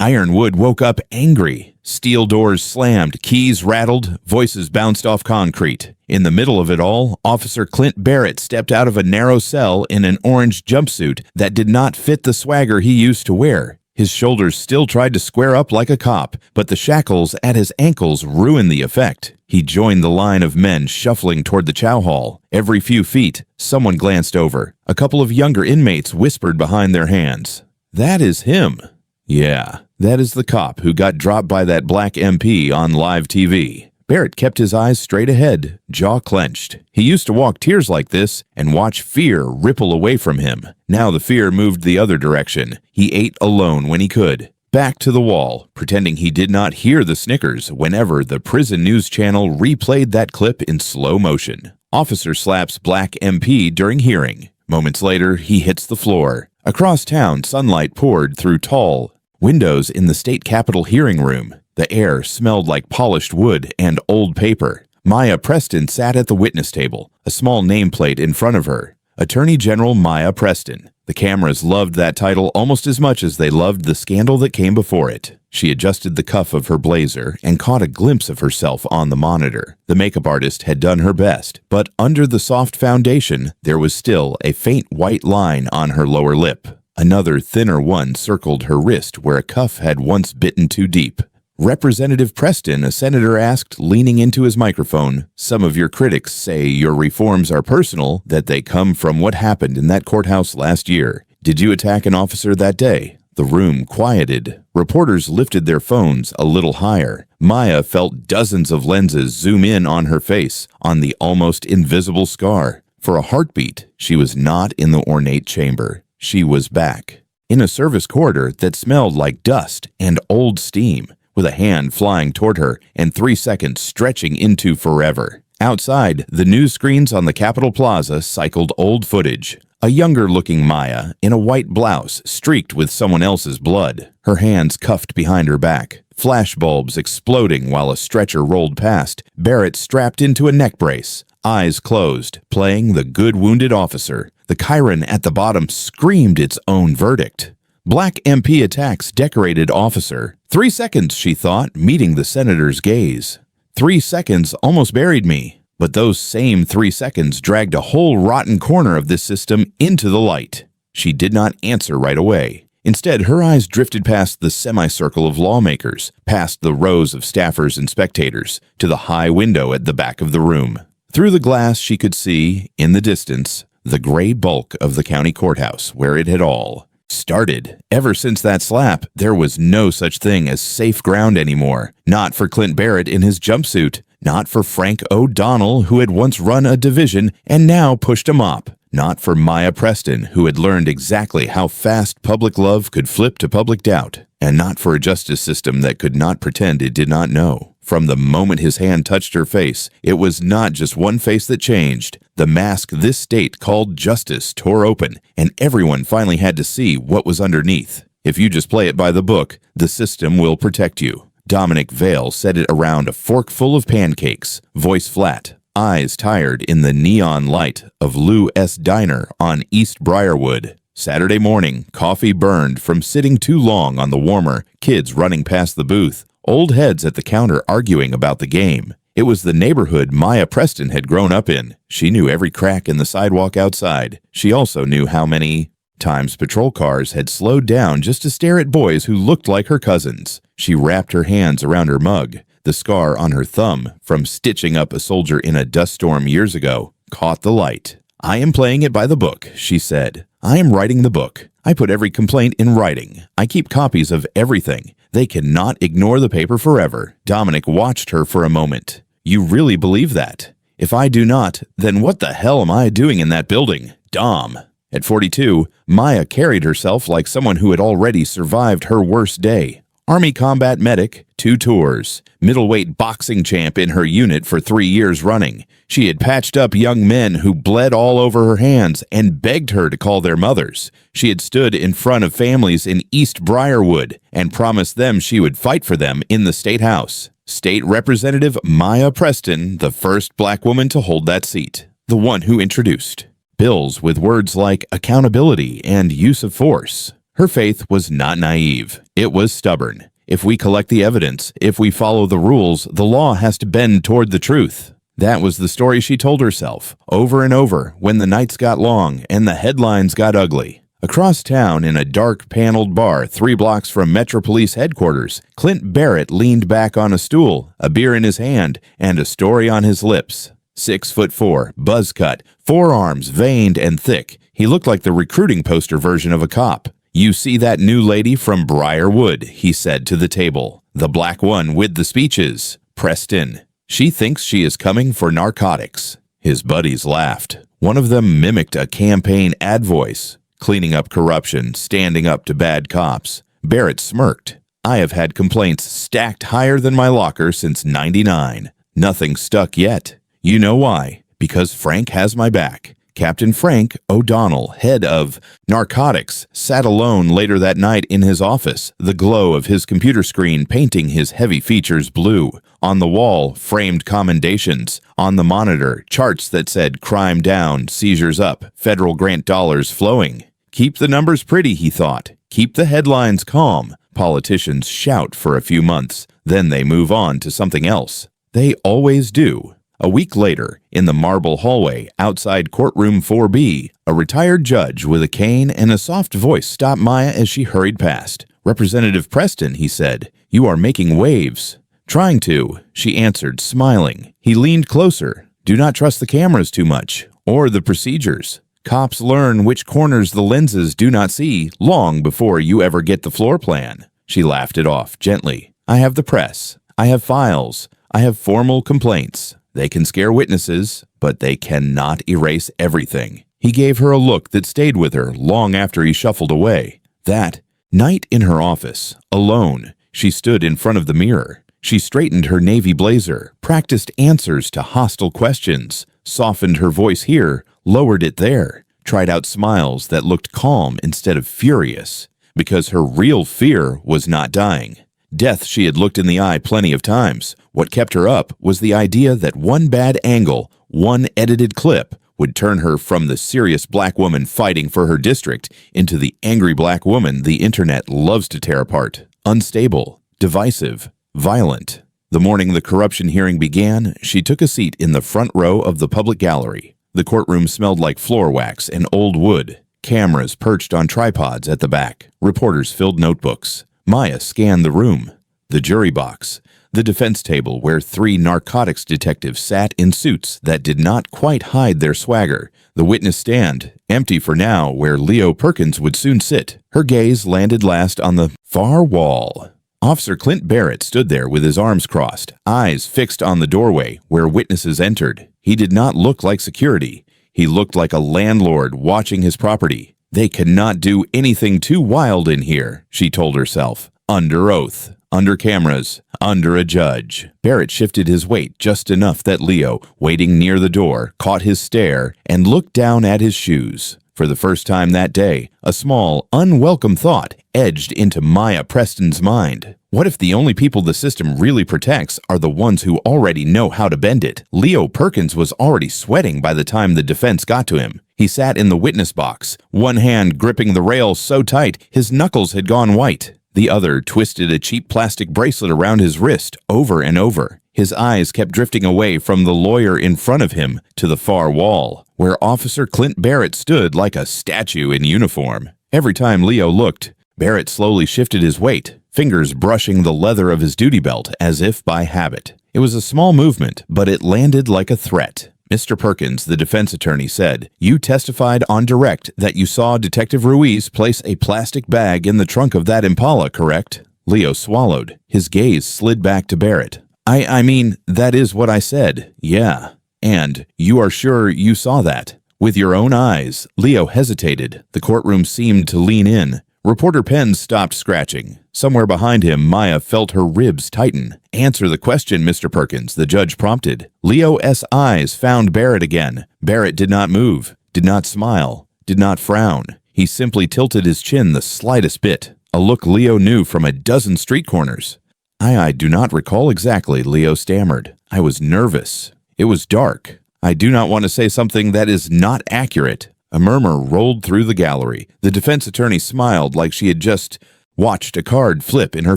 Ironwood woke up angry. Steel doors slammed, keys rattled, voices bounced off concrete. In the middle of it all, Officer Clint Barrett stepped out of a narrow cell in an orange jumpsuit that did not fit the swagger he used to wear. His shoulders still tried to square up like a cop, but the shackles at his ankles ruined the effect. He joined the line of men shuffling toward the chow hall. Every few feet, someone glanced over. A couple of younger inmates whispered behind their hands. "That is him." Yeah, that is the cop who got dropped by that black MP on live TV. Barrett kept his eyes straight ahead, jaw clenched. He used to walk tiers like this and watch fear ripple away from him. Now the fear moved the other direction. He ate alone when he could. Back to the wall, pretending he did not hear the snickers whenever the prison news channel replayed that clip in slow motion. Officer slaps black MP during hearing. Moments later, he hits the floor. Across town, sunlight poured through tall windows in the state capitol hearing room. The air smelled like polished wood and old paper. Maya Preston sat at the witness table, a small nameplate in front of her. Attorney General Maya Preston. The cameras loved that title almost as much as they loved the scandal that came before it. She adjusted the cuff of her blazer and caught a glimpse of herself on the monitor. The makeup artist had done her best, but under the soft foundation, there was still a faint white line on her lower lip. Another thinner one circled her wrist where a cuff had once bitten too deep. "Representative Preston," a senator asked, leaning into his microphone, "some of your critics say your reforms are personal, that they come from what happened in that courthouse last year. Did you attack an officer that day?" The room quieted. Reporters lifted their phones a little higher. Maya felt dozens of lenses zoom in on her face, on the almost invisible scar. For a heartbeat, she was not in the ornate chamber. She was back, in a service corridor that smelled like dust and old steam, with a hand flying toward her and 3 seconds stretching into forever. Outside, the news screens on the Capitol Plaza cycled old footage. A younger-looking Maya, in a white blouse streaked with someone else's blood, her hands cuffed behind her back. Flashbulbs exploding while a stretcher rolled past, Barrett strapped into a neck brace, eyes closed, playing the good wounded officer. The Chiron at the bottom screamed its own verdict. Black MP attacks decorated officer. 3 seconds, she thought, meeting the senator's gaze. 3 seconds almost buried me. But those same 3 seconds dragged a whole rotten corner of this system into the light. She did not answer right away. Instead, her eyes drifted past the semicircle of lawmakers, past the rows of staffers and spectators, to the high window at the back of the room. Through the glass, she could see, in the distance, the gray bulk of the county courthouse where it had all started. Ever since that slap, there was no such thing as safe ground anymore. Not for Clint Barrett in his jumpsuit. Not for Frank O'Donnell, who had once run a division and now pushed a mop. Not for Maya Preston, who had learned exactly how fast public love could flip to public doubt. And not for a justice system that could not pretend it did not know. From the moment his hand touched her face, it was not just one face that changed. The mask this state called justice tore open, and everyone finally had to see what was underneath. If you just play it by the book, the system will protect you. Dominic Vale said it around a fork full of pancakes, voice flat, eyes tired in the neon light of Lou S. Diner on East Briarwood. Saturday morning, coffee burned from sitting too long on the warmer, kids running past the booth, old heads at the counter arguing about the game. It was the neighborhood Maya Preston had grown up in. She knew every crack in the sidewalk outside. She also knew how many times patrol cars had slowed down just to stare at boys who looked like her cousins. She wrapped her hands around her mug. The scar on her thumb, from stitching up a soldier in a dust storm years ago, caught the light. "I am playing it by the book," she said. "I am writing the book. I put every complaint in writing. I keep copies of everything. They cannot ignore the paper forever." Dominic watched her for a moment. "You really believe that? If I do not, then what the hell am I doing in that building? Dom." At 42, Maya carried herself like someone who had already survived her worst day. Army combat medic, 2 tours. Middleweight boxing champ in her unit for 3 years running. She had patched up young men who bled all over her hands and begged her to call their mothers. She had stood in front of families in East Briarwood and promised them she would fight for them in the state house. State Representative Maya Preston, the first black woman to hold that seat. The one who introduced bills with words like accountability and use of force. Her faith was not naive. It was stubborn. If we collect the evidence, if we follow the rules, the law has to bend toward the truth. That was the story she told herself, over and over, when the nights got long and the headlines got ugly. Across town, in a dark, paneled bar 3 blocks from Metro Police headquarters, Clint Barrett leaned back on a stool, a beer in his hand, and a story on his lips. 6'4", buzz cut, forearms veined and thick. He looked like the recruiting poster version of a cop. "You see that new lady from Briarwood," he said to the table. "The black one with the speeches. Preston. She thinks she is coming for narcotics." His buddies laughed. One of them mimicked a campaign ad voice. "Cleaning up corruption, standing up to bad cops." Barrett smirked. "I have had complaints stacked higher than my locker since '99. Nothing stuck yet. You know why? Because Frank has my back." Captain Frank O'Donnell, head of narcotics, sat alone later that night in his office, the glow of his computer screen painting his heavy features blue. On the wall, framed commendations. On the monitor, charts that said crime down, seizures up, federal grant dollars flowing. Keep the numbers pretty, he thought. Keep the headlines calm. Politicians shout for a few months, then they move on to something else. They always do. A week later, in the marble hallway outside courtroom 4B, a retired judge with a cane and a soft voice stopped Maya as she hurried past. "Representative Preston," he said, "you are making waves." "Trying to," she answered, smiling. He leaned closer. "Do not trust the cameras too much, or the procedures. Cops learn which corners the lenses do not see long before you ever get the floor plan." She laughed it off gently. "I have the press. I have files. I have formal complaints. They can scare witnesses, but they cannot erase everything." He gave her a look that stayed with her long after he shuffled away. That night in her office, alone, she stood in front of the mirror. She straightened her navy blazer, practiced answers to hostile questions, softened her voice here, lowered it there, tried out smiles that looked calm instead of furious, because her real fear was not dying. Death she had looked in the eye plenty of times. What kept her up was the idea that one bad angle, one edited clip, would turn her from the serious black woman fighting for her district into the angry black woman the internet loves to tear apart. Unstable, divisive, violent. The morning the corruption hearing began, she took a seat in the front row of the public gallery. The courtroom smelled like floor wax and old wood. Cameras perched on tripods at the back. Reporters filled notebooks. Maya scanned the room. The jury box. The defense table where 3 narcotics detectives sat in suits that did not quite hide their swagger. The witness stand, empty for now, where Leo Perkins would soon sit. Her gaze landed last on the far wall. Officer Clint Barrett stood there with his arms crossed, eyes fixed on the doorway where witnesses entered. He did not look like security. He looked like a landlord watching his property. They cannot do anything too wild in here, she told herself. Under oath, under cameras, under a judge. Barrett shifted his weight just enough that Leo, waiting near the door, caught his stare and looked down at his shoes. For the first time that day, a small, unwelcome thought edged into Maya Preston's mind. What if the only people the system really protects are the ones who already know how to bend it? Leo Perkins was already sweating by the time the defense got to him. He sat in the witness box, one hand gripping the rail so tight his knuckles had gone white. The other twisted a cheap plastic bracelet around his wrist over and over. His eyes kept drifting away from the lawyer in front of him to the far wall, where Officer Clint Barrett stood like a statue in uniform. Every time Leo looked, Barrett slowly shifted his weight, fingers brushing the leather of his duty belt as if by habit. It was a small movement, but it landed like a threat. "Mr. Perkins," the defense attorney said, "you testified on direct that you saw Detective Ruiz place a plastic bag in the trunk of that Impala, correct?" Leo swallowed. His gaze slid back to Barrett. I mean, that is what I said, yeah. And you are sure you saw that? With your own eyes?" Leo hesitated. The courtroom seemed to lean in. Reporter pens stopped scratching. Somewhere behind him, Maya felt her ribs tighten. "Answer the question, Mr. Perkins," the judge prompted. Leo's eyes found Barrett again. Barrett did not move, did not smile, did not frown. He simply tilted his chin the slightest bit, a look Leo knew from a dozen street corners. I do not recall exactly," Leo stammered. "I was nervous. It was dark. I do not want to say something that is not accurate. A murmur rolled through the gallery. The defense attorney smiled like she had just watched a card flip in her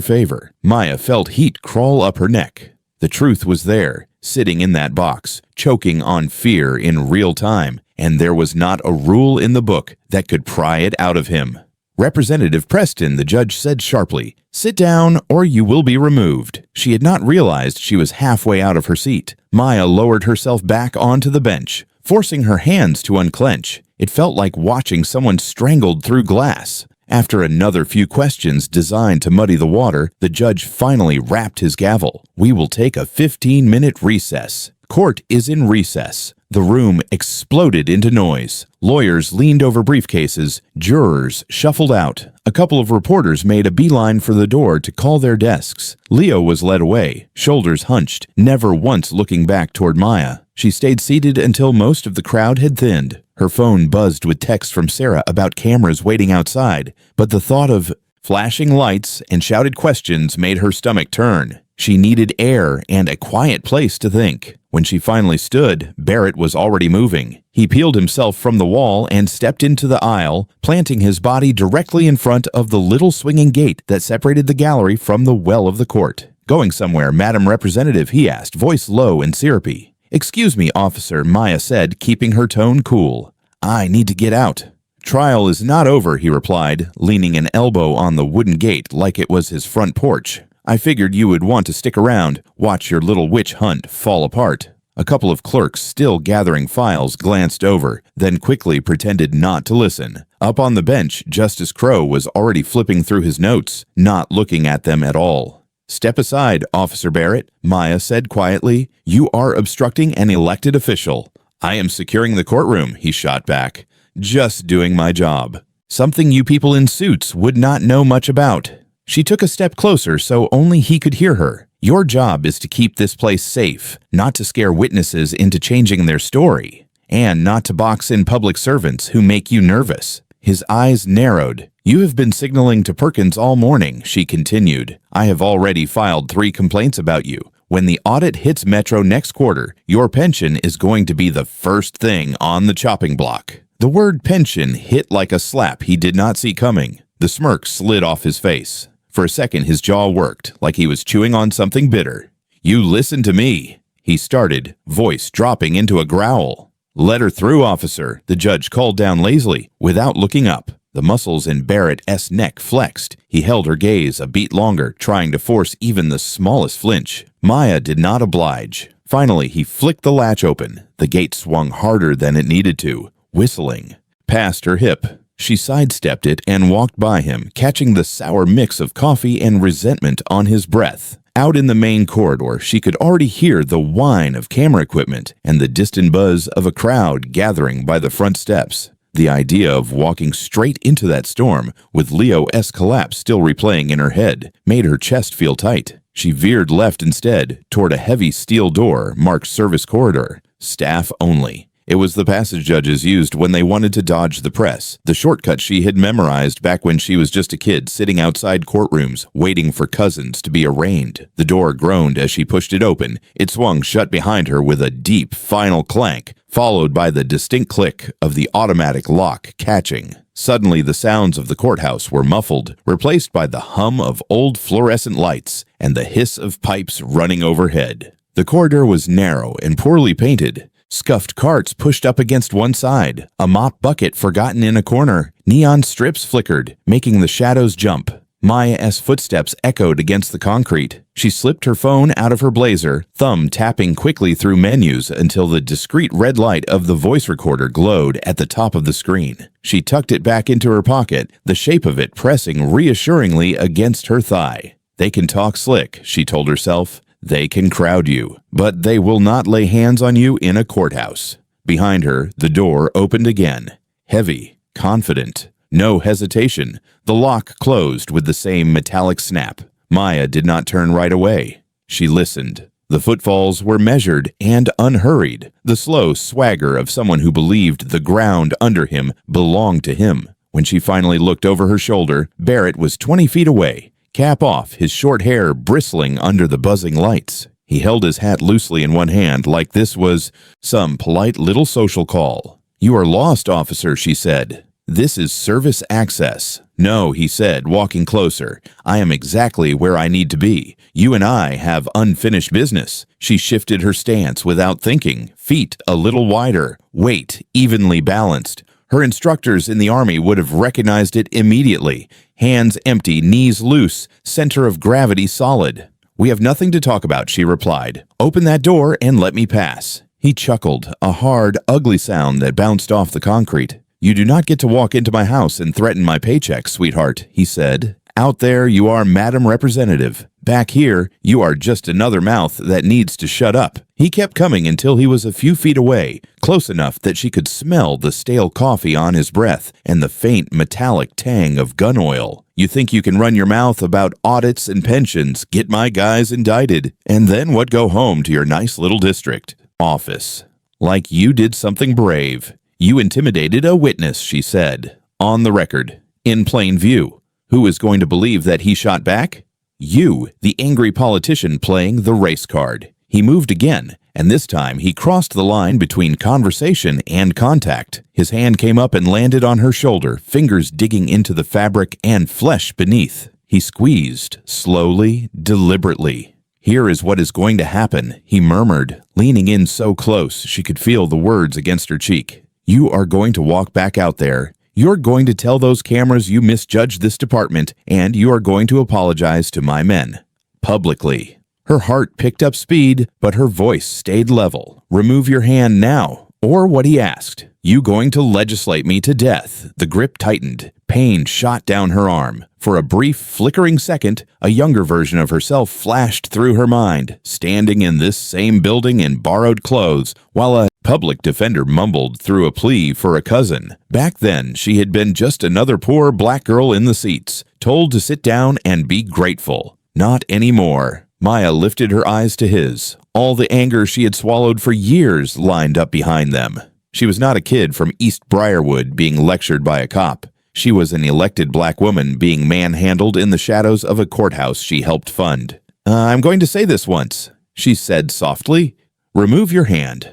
favor. Maya felt heat crawl up her neck. The truth was there, sitting in that box, choking on fear in real time, and there was not a rule in the book that could pry it out of him. Representative Preston, the judge said sharply, "Sit down or you will be removed." She had not realized she was halfway out of her seat. Maya lowered herself back onto the bench, forcing her hands to unclench. It felt like watching someone strangled through glass. After another few questions designed to muddy the water, the judge finally rapped his gavel. "We will take a 15-minute recess. Court is in recess." The room exploded into noise. Lawyers leaned over briefcases. Jurors shuffled out. A couple of reporters made a beeline for the door to call their desks. Leo was led away, shoulders hunched, never once looking back toward Maya. She stayed seated until most of the crowd had thinned. Her phone buzzed with texts from Sarah about cameras waiting outside, but the thought of flashing lights and shouted questions made her stomach turn. She needed air and a quiet place to think. When she finally stood, Barrett was already moving. He peeled himself from the wall and stepped into the aisle, planting his body directly in front of the little swinging gate that separated the gallery from the well of the court. "Going somewhere, Madam Representative?" he asked, voice low and syrupy. "Excuse me, officer," Maya said, keeping her tone cool. "I need to get out." "Trial is not over," he replied, leaning an elbow on the wooden gate like it was his front porch. "I figured you would want to stick around, watch your little witch hunt fall apart." A couple of clerks, still gathering files, glanced over, then quickly pretended not to listen. Up on the bench, Justice Crow was already flipping through his notes, not looking at them at all. "Step aside, Officer Barrett," Maya said quietly. "You are obstructing an elected official." "I am securing the courtroom," he shot back. "Just doing my job." "Something you people in suits would not know much about." She took a step closer so only he could hear her. "Your job is to keep this place safe, not to scare witnesses into changing their story, and not to box in public servants who make you nervous." His eyes narrowed. "You have been signaling to Perkins all morning," she continued. "I have already filed 3 complaints about you. When the audit hits Metro next quarter, your pension is going to be the first thing on the chopping block." The word pension hit like a slap he did not see coming. The smirk slid off his face. For a second, his jaw worked, like he was chewing on something bitter. "You listen to me," he started, voice dropping into a growl. "Let her through, officer," the judge called down lazily, without looking up. The muscles in Barrett's neck flexed. He held her gaze a beat longer, trying to force even the smallest flinch. Maya did not oblige. Finally, he flicked the latch open. The gate swung harder than it needed to, whistling. Past her hip. She sidestepped it and walked by him, catching the sour mix of coffee and resentment on his breath. Out in the main corridor, she could already hear the whine of camera equipment and the distant buzz of a crowd gathering by the front steps. The idea of walking straight into that storm, with Leo's collapse still replaying in her head, made her chest feel tight. She veered left instead, toward a heavy steel door marked Service Corridor. Staff only. It was the passage judges used when they wanted to dodge the press, the shortcut she had memorized back when she was just a kid sitting outside courtrooms, waiting for cousins to be arraigned. The door groaned as she pushed it open. It swung shut behind her with a deep, final clank, followed by the distinct click of the automatic lock catching. Suddenly, the sounds of the courthouse were muffled, replaced by the hum of old fluorescent lights and the hiss of pipes running overhead. The corridor was narrow and poorly painted. Scuffed carts pushed up against one side, a mop bucket forgotten in a corner. Neon strips flickered, making the shadows jump. Maya's footsteps echoed against the concrete. She slipped her phone out of her blazer, thumb tapping quickly through menus until the discreet red light of the voice recorder glowed at the top of the screen. She tucked it back into her pocket, the shape of it pressing reassuringly against her thigh. "They can talk slick," she told herself. "They can crowd you, but they will not lay hands on you in a courthouse." Behind her, the door opened again. Heavy, confident, no hesitation. The lock closed with the same metallic snap. Maya did not turn right away. She listened. The footfalls were measured and unhurried, the slow swagger of someone who believed the ground under him belonged to him. When she finally looked over her shoulder, Barrett was 20 feet away. Cap off, his short hair bristling under the buzzing lights. He held his hat loosely in one hand like this was some polite little social call. "You are lost, officer," she said. "This is service access." "No," he said, walking closer. "I am exactly where I need to be. You and I have unfinished business." She shifted her stance without thinking, feet a little wider, weight evenly balanced. Her instructors in the Army would have recognized it immediately. Hands empty, knees loose, center of gravity solid. "We have nothing to talk about," she replied. "Open that door and let me pass." He chuckled, a hard, ugly sound that bounced off the concrete. "You do not get to walk into my house and threaten my paycheck, sweetheart," he said. "Out there, you are Madam Representative. Back here, you are just another mouth that needs to shut up." He kept coming until he was a few feet away, close enough that she could smell the stale coffee on his breath and the faint metallic tang of gun oil. "You think you can run your mouth about audits and pensions, get my guys indicted, and then what, go home to your nice little district office? Like you did something brave. You intimidated a witness," she said. "On the record. In plain view. Who is going to believe that he shot back? You, the angry politician playing the race card." He moved again, and this time he crossed the line between conversation and contact. His hand came up and landed on her shoulder, fingers digging into the fabric and flesh beneath. He squeezed, slowly, deliberately. "Here is what is going to happen," he murmured, leaning in so close she could feel the words against her cheek. "You are going to walk back out there. You're going to tell those cameras you misjudged this department, and you are going to apologize to my men. Publicly." Her heart picked up speed, but her voice stayed level. "Remove your hand now." Or what he asked. "You going to legislate me to death?" The grip tightened. Pain shot down her arm. For a brief, flickering second, a younger version of herself flashed through her mind, standing in this same building in borrowed clothes, while a public defender mumbled through a plea for a cousin. Back then, she had been just another poor black girl in the seats, told to sit down and be grateful. Not anymore. Maya lifted her eyes to his. All the anger she had swallowed for years lined up behind them. She was not a kid from East Briarwood being lectured by a cop. She was an elected black woman being manhandled in the shadows of a courthouse she helped fund. "I'm going to say this once," she said softly. "Remove your hand."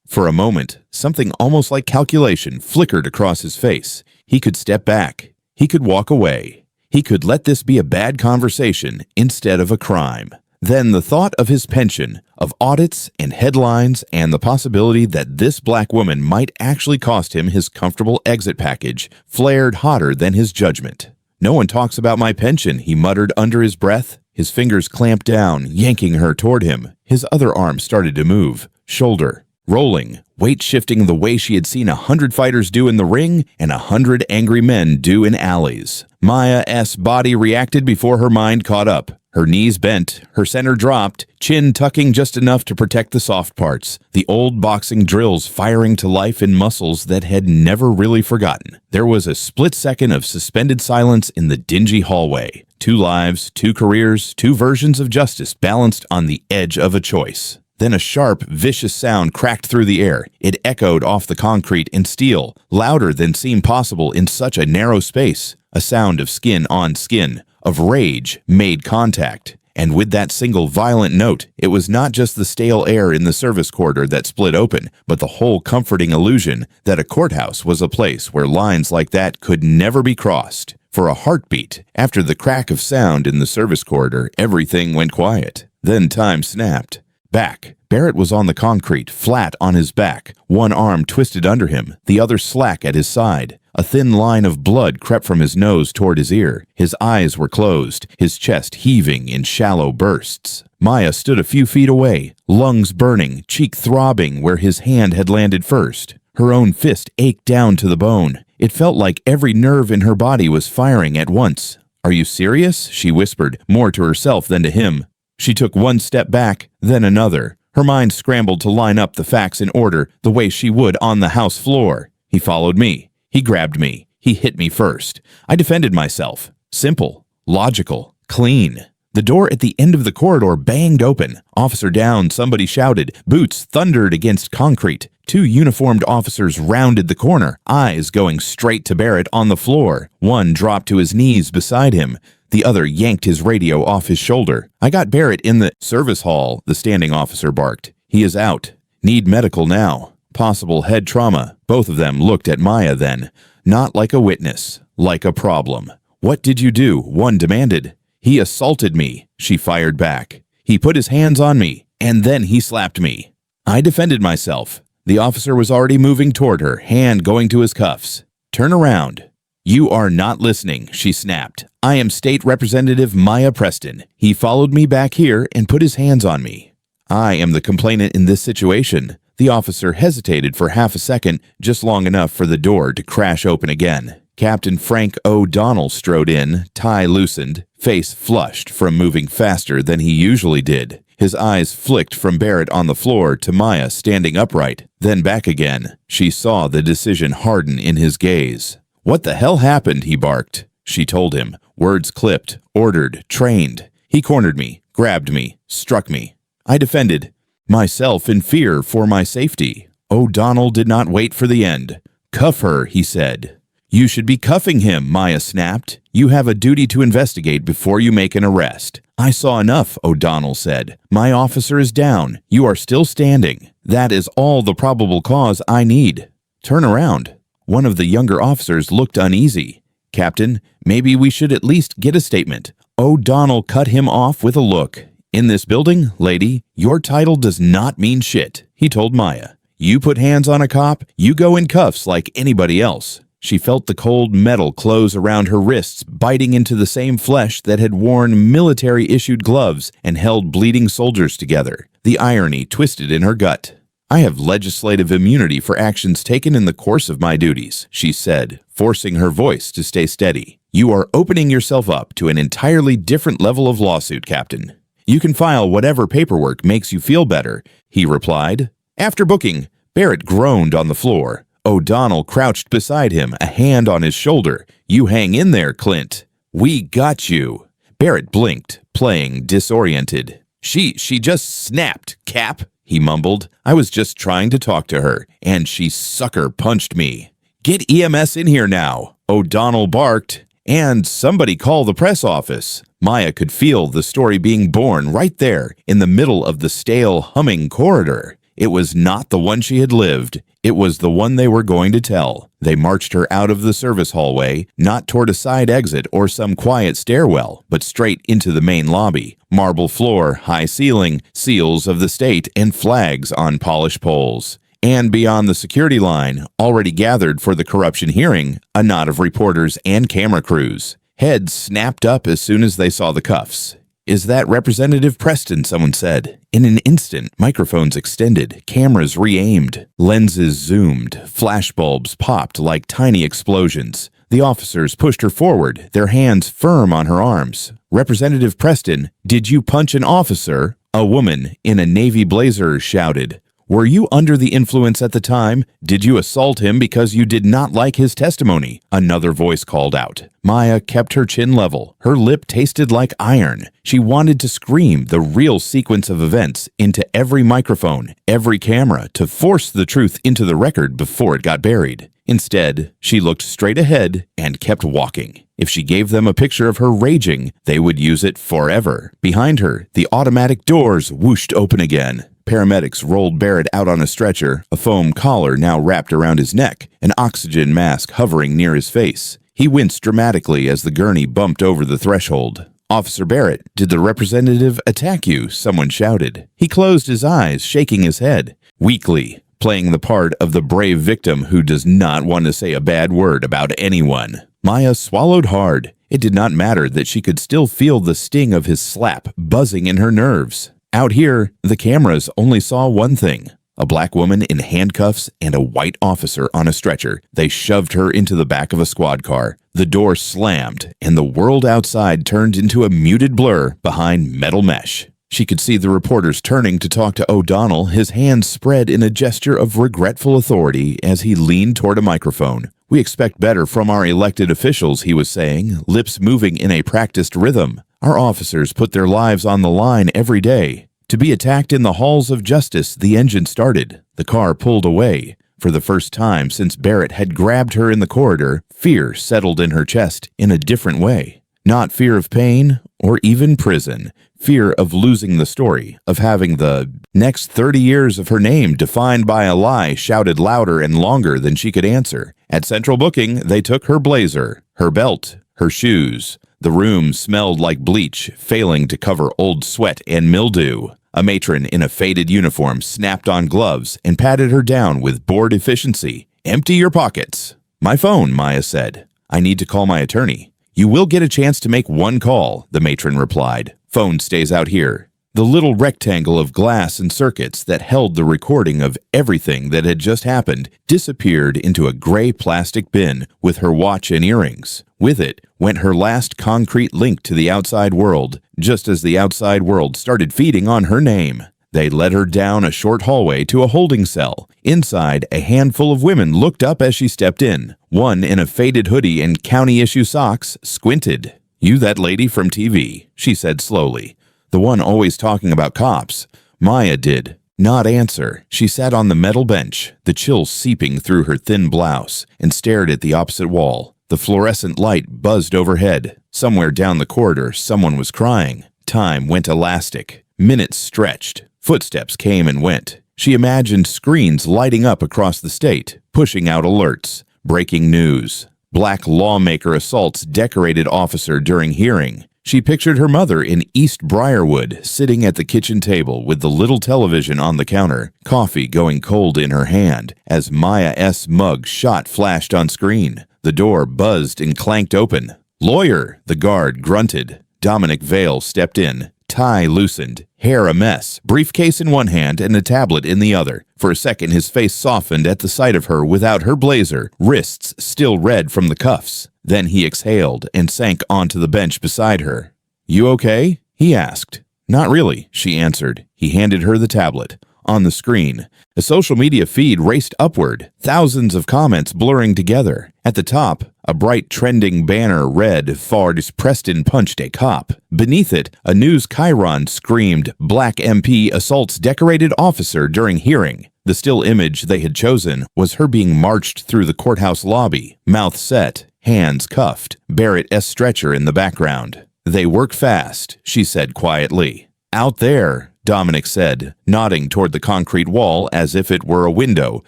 For a moment, something almost like calculation flickered across his face. He could step back. He could walk away. He could let this be a bad conversation instead of a crime. Then the thought of his pension, of audits and headlines, and the possibility that this black woman might actually cost him his comfortable exit package flared hotter than his judgment. "No one talks about my pension," he muttered under his breath. His fingers clamped down, yanking her toward him. His other arm started to move, shoulder, rolling, weight shifting the way she had seen 100 fighters do in the ring and 100 angry men do in alleys. Maya's body reacted before her mind caught up. Her knees bent, her center dropped, chin tucking just enough to protect the soft parts, the old boxing drills firing to life in muscles that had never really forgotten. There was a split second of suspended silence in the dingy hallway. 2 lives, 2 careers, 2 versions of justice balanced on the edge of a choice. Then a sharp, vicious sound cracked through the air. It echoed off the concrete and steel, louder than seemed possible in such a narrow space. A sound of skin on skin, of rage made contact. And with that single violent note, it was not just the stale air in the service corridor that split open, but the whole comforting illusion that a courthouse was a place where lines like that could never be crossed. For a heartbeat, after the crack of sound in the service corridor, everything went quiet. Then time snapped. Back. Barrett was on the concrete, flat on his back, one arm twisted under him, the other slack at his side. A thin line of blood crept from his nose toward his ear. His eyes were closed, his chest heaving in shallow bursts. Maya stood a few feet away, lungs burning, cheek throbbing where his hand had landed first. Her own fist ached down to the bone. It felt like every nerve in her body was firing at once. "Are you serious?" she whispered, more to herself than to him. She took one step back, then another. Her mind scrambled to line up the facts in order, the way she would on the house floor. He followed me. He grabbed me. He hit me first. I defended myself. Simple, logical, clean. The door at the end of the corridor banged open. "Officer down," somebody shouted. Boots thundered against concrete. 2 uniformed officers rounded the corner, eyes going straight to Barrett on the floor. One dropped to his knees beside him. The other yanked his radio off his shoulder. "I got Barrett in the service hall," the standing officer barked. "He is out. Need medical now." Possible head trauma. Both of them looked at Maya then. Not like a witness, like a problem. "What did you do?" one demanded. "He assaulted me," she fired back. "He put his hands on me, and then he slapped me." I defended myself. The officer was already moving toward her, hand going to his cuffs. "Turn around." "You are not listening," she snapped. "I am State Representative Maya Preston. He followed me back here and put his hands on me. I am the complainant in this situation." The officer hesitated for half a second, just long enough for the door to crash open again. Captain Frank O'Donnell strode in, tie loosened, face flushed from moving faster than he usually did. His eyes flicked from Barrett on the floor to Maya standing upright, then back again. She saw the decision harden in his gaze. "What the hell happened?" he barked. She told him, words clipped, ordered, trained. "He cornered me, grabbed me, struck me." I defended myself in fear for my safety. O'Donnell did not wait for the end. "Cuff her," he said. "You should be cuffing him," Maya snapped. "You have a duty to investigate before you make an arrest." "I saw enough," O'Donnell said. "My officer is down. You are still standing. That is all the probable cause I need." "Turn around." One of the younger officers looked uneasy. "Captain, maybe we should at least get a statement." O'Donnell cut him off with a look. "In this building, lady, your title does not mean shit," he told Maya. "You put hands on a cop, you go in cuffs like anybody else." She felt the cold metal close around her wrists, biting into the same flesh that had worn military-issued gloves and held bleeding soldiers together. The irony twisted in her gut. "I have legislative immunity for actions taken in the course of my duties," she said, forcing her voice to stay steady. "You are opening yourself up to an entirely different level of lawsuit, Captain." "You can file whatever paperwork makes you feel better," he replied. After booking, Barrett groaned on the floor. O'Donnell crouched beside him, a hand on his shoulder. "You hang in there, Clint. We got you." Barrett blinked, playing disoriented. She just snapped, Cap," he mumbled. "I was just trying to talk to her, and she sucker punched me." "Get EMS in here now," O'Donnell barked. "And somebody call the press office." Maya could feel the story being born right there in the middle of the stale, humming corridor. It was not the one she had lived. It was the one they were going to tell. They marched her out of the service hallway, not toward a side exit or some quiet stairwell, but straight into the main lobby. Marble floor, high ceiling, seals of the state, and flags on polished poles. And beyond the security line, already gathered for the corruption hearing, a knot of reporters and camera crews. Heads snapped up as soon as they saw the cuffs. "Is that Representative Preston?" someone said. In an instant, microphones extended, cameras re-aimed, lenses zoomed, flashbulbs popped like tiny explosions. The officers pushed her forward, their hands firm on her arms. "Representative Preston, did you punch an officer?" A woman in a navy blazer shouted. "Were you under the influence at the time? Did you assault him because you did not like his testimony?" Another voice called out. Maya kept her chin level. Her lip tasted like iron. She wanted to scream the real sequence of events into every microphone, every camera, to force the truth into the record before it got buried. Instead, she looked straight ahead and kept walking. If she gave them a picture of her raging, they would use it forever. Behind her, the automatic doors whooshed open again. Paramedics rolled Barrett out on a stretcher, a foam collar now wrapped around his neck, an oxygen mask hovering near his face. He winced dramatically as the gurney bumped over the threshold. "Officer Barrett, did the representative attack you?" someone shouted. He closed his eyes, shaking his head. Weakly, playing the part of the brave victim who does not want to say a bad word about anyone. Maya swallowed hard. It did not matter that she could still feel the sting of his slap buzzing in her nerves. Out here, the cameras only saw one thing. A black woman in handcuffs and a white officer on a stretcher. They shoved her into the back of a squad car. The door slammed, and the world outside turned into a muted blur behind metal mesh. She could see the reporters turning to talk to O'Donnell, his hands spread in a gesture of regretful authority as he leaned toward a microphone. "We expect better from our elected officials," he was saying, lips moving in a practiced rhythm. "Our officers put their lives on the line every day. To be attacked in the halls of justice," the engine started. The car pulled away. For the first time since Barrett had grabbed her in the corridor, fear settled in her chest in a different way. Not fear of pain or even prison. Fear of losing the story, of having the next 30 years of her name defined by a lie shouted louder and longer than she could answer. At Central Booking, they took her blazer, her belt, her shoes. The room smelled like bleach, failing to cover old sweat and mildew. A matron in a faded uniform snapped on gloves and patted her down with bored efficiency. "Empty your pockets." "My phone," Maya said. "I need to call my attorney." "You will get a chance to make one call," the matron replied. "Phone stays out here." The little rectangle of glass and circuits that held the recording of everything that had just happened disappeared into a gray plastic bin with her watch and earrings. With it went her last concrete link to the outside world, just as the outside world started feeding on her name. They led her down a short hallway to a holding cell. Inside, a handful of women looked up as she stepped in. One, in a faded hoodie and county-issue socks, squinted. "You that lady from TV," she said slowly. "The one always talking about cops." Maya did not answer. She sat on the metal bench, the chill seeping through her thin blouse, and stared at the opposite wall. The fluorescent light buzzed overhead. Somewhere down the corridor, someone was crying. Time went elastic. Minutes stretched. Footsteps came and went. She imagined screens lighting up across the state, pushing out alerts. Breaking news. Black lawmaker assaults decorated officer during hearing. She pictured her mother in East Briarwood, sitting at the kitchen table with the little television on the counter, coffee going cold in her hand, as Maya S. mug shot flashed on screen. The door buzzed and clanked open. "Lawyer," the guard grunted. Dominic Vale stepped in. Tie loosened, hair a mess, briefcase in one hand and a tablet in the other. For a second his face softened at the sight of her without her blazer, wrists still red from the cuffs. Then he exhaled and sank onto the bench beside her. "You okay?" he asked. "Not really," she answered. He handed her the tablet. On the screen, a social media feed raced upward, thousands of comments blurring together. At the top, a bright trending banner read, "Ford Preston punched a cop." Beneath it, a news chyron screamed, "Black MP assaults decorated officer during hearing." The still image they had chosen was her being marched through the courthouse lobby, mouth set, hands cuffed, Barrett S. stretcher in the background. "They work fast," she said quietly. "Out there," Dominic said, nodding toward the concrete wall as if it were a window.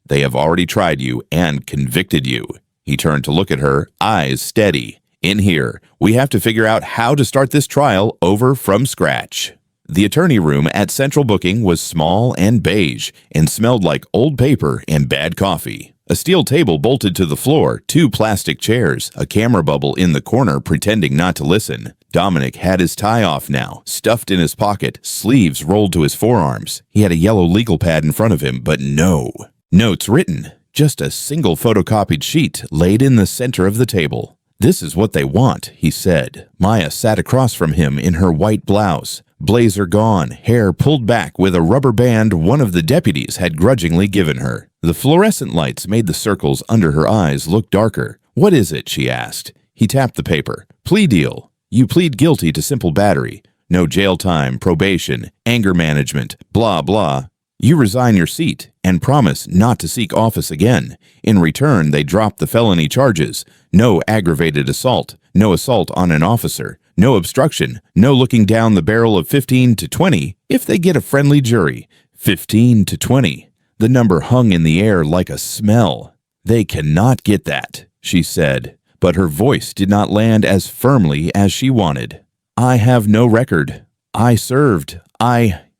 "They have already tried you and convicted you." He turned to look at her, eyes steady. "In here, we have to figure out how to start this trial over from scratch." The attorney room at Central Booking was small and beige and smelled like old paper and bad coffee. A steel table bolted to the floor, 2 plastic chairs, a camera bubble in the corner pretending not to listen. Dominic had his tie off now, stuffed in his pocket, sleeves rolled to his forearms. He had a yellow legal pad in front of him, but no notes written. Just a single photocopied sheet laid in the center of the table. "This is what they want," he said. Maya sat across from him in her white blouse. Blazer gone, hair pulled back with a rubber band one of the deputies had grudgingly given her. The fluorescent lights made the circles under her eyes look darker. "What is it?" she asked. He tapped the paper. "Plea deal. You plead guilty to simple battery. No jail time, probation, anger management, blah, blah. You resign your seat and promise not to seek office again. In return, they drop the felony charges. No aggravated assault, no assault on an officer, no obstruction, no looking down the barrel of 15 to 20 if they get a friendly jury. 15 to 20. The number hung in the air like a smell. "They cannot get that," she said, but her voice did not land as firmly as she wanted. "I have no record. I served.